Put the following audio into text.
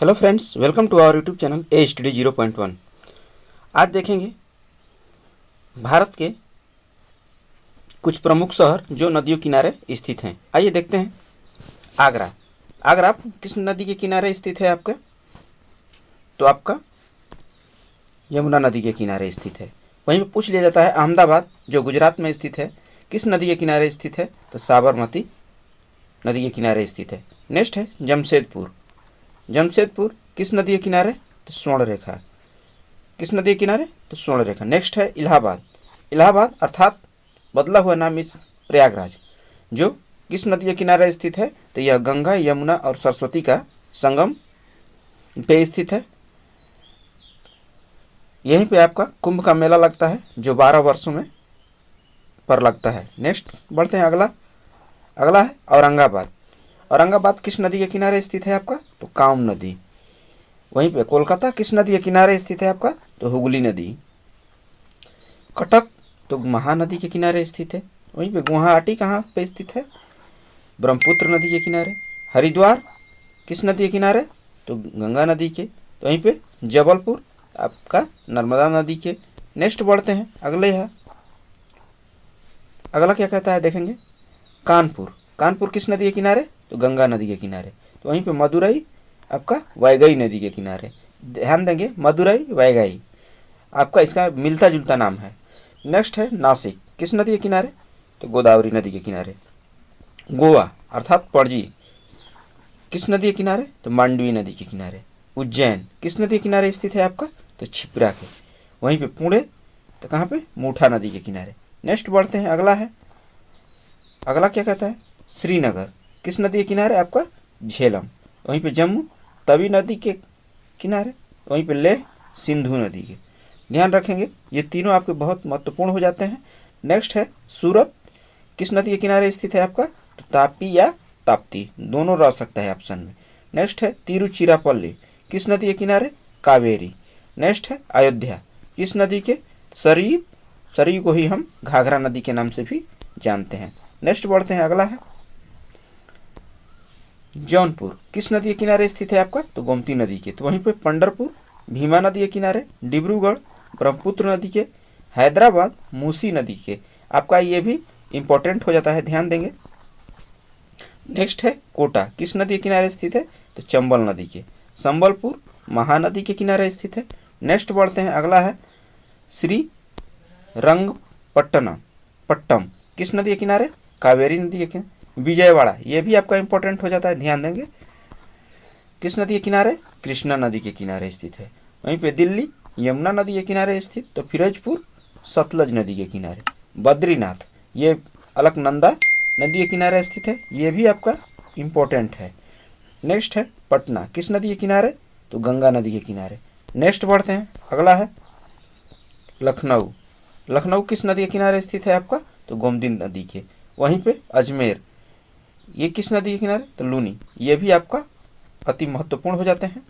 Hello friends, welcome to our YouTube channel A study 0.1। आज देखेंगे भारत के कुछ प्रमुख शहर जो नदियों किनारे स्थित हैं। आइए देखते हैं। आगरा। आगरा किस नदी के किनारे स्थित है आपका? तो आपका यमुना नदी के किनारे स्थित है। वहीं पर पूछ लिया जाता है अहमदाबाद जो गुजरात में स्थित है किस नदी के किनारे स्थित है? तो साबरमती नदी के किनारे स्थित है। नेक्स्ट है जमशेदपुर। जमशेदपुर किस नदी के किनारे? तो स्वर्ण रेखा। किस नदी के किनारे? तो स्वर्ण रेखा। नेक्स्ट है इलाहाबाद। इलाहाबाद अर्थात बदला हुआ नाम इस प्रयागराज जो किस नदी के किनारे स्थित है? तो यह गंगा, यमुना और सरस्वती का संगम पे स्थित है। यहीं पे आपका कुंभ का मेला लगता है जो 12 वर्षों में पर लगता है। नेक्स्ट बढ़ते हैं। अगला है औरंगाबाद। औरंगाबाद किस नदी के किनारे स्थित है आपका? तो काम नदी। वहीं पे कोलकाता किस नदी के किनारे स्थित है आपका? तो हुगली नदी। कटक तो महानदी के किनारे स्थित है। वहीं पे गुवाहाटी कहाँ पे स्थित है? ब्रह्मपुत्र नदी के किनारे। हरिद्वार किस नदी के किनारे? तो गंगा नदी के। तो वहीं पे जबलपुर आपका नर्मदा नदी के। नेक्स्ट बढ़ते हैं। अगला क्या कहता है देखेंगे। कानपुर। कानपुर किस नदी के किनारे? तो गंगा नदी के किनारे। तो वहीं पे मदुरई आपका वैगई नदी के किनारे। ध्यान देंगे मदुरई वैगई आपका इसका मिलता जुलता नाम है। नेक्स्ट है नासिक। किस नदी के किनारे? तो गोदावरी नदी के किनारे। गोवा अर्थात पणजी किस नदी के किनारे? तो मांडवी नदी के किनारे। उज्जैन किस नदी के किनारे स्थित है आपका? तो छिप्रा के। वहीं पे पुणे तो कहाँ पे? मूठा नदी के किनारे। नेक्स्ट बढ़ते हैं। अगला क्या कहता है? श्रीनगर किस नदी के किनारे आपका? झेलम। वहीं पे जम्मू तवी नदी के किनारे। वहीं पे लेह सिंधु नदी के। ध्यान रखेंगे ये तीनों आपके बहुत महत्वपूर्ण हो जाते हैं। नेक्स्ट है सूरत किस नदी के किनारे स्थित है आपका? तो तापी या ताप्ती दोनों रह सकता है ऑप्शन में। नेक्स्ट है तिरुचिरापल्ली किस नदी के किनारे? कावेरी। नेक्स्ट है अयोध्या किस नदी के? सरयू को ही हम घाघरा नदी के नाम से भी जानते हैं। नेक्स्ट बढ़ते हैं। अगला है जौनपुर किस नदी के किनारे स्थित है आपका? तो गोमती नदी के। तो वहीं पे पंढरपुर भीमा नदी के किनारे। डिब्रूगढ़ ब्रह्मपुत्र नदी के। हैदराबाद मूसी नदी के। आपका ये भी इंपॉर्टेंट हो जाता है, ध्यान देंगे। नेक्स्ट है कोटा किस नदी के किनारे स्थित है? तो चंबल नदी के। संबलपुर महानदी के किनारे स्थित है। नेक्स्ट बढ़ते हैं। अगला है श्री रंगपट्टम किस नदी के किनारे? कावेरी नदी के किनारे। विजयवाड़ा ये भी आपका इंपॉर्टेंट हो जाता है, ध्यान देंगे। किस नदी के किनारे? कृष्णा नदी के किनारे स्थित है। वहीं पे दिल्ली यमुना नदी के किनारे स्थित। तो फिरोजपुर सतलज नदी के किनारे। बद्रीनाथ ये अलकनंदा नदी के किनारे स्थित है, ये भी आपका इम्पोर्टेंट है। नेक्स्ट है पटना किस नदी के किनारे? तो गंगा नदी के किनारे। नेक्स्ट बढ़ते हैं। अगला है लखनऊ। लखनऊ किस नदी के किनारे स्थित है आपका? तो गोमती नदी के। वहीं पे अजमेर ये किस नदी के किनारे? तो लूनी। ये भी आपका अति महत्वपूर्ण हो जाते हैं।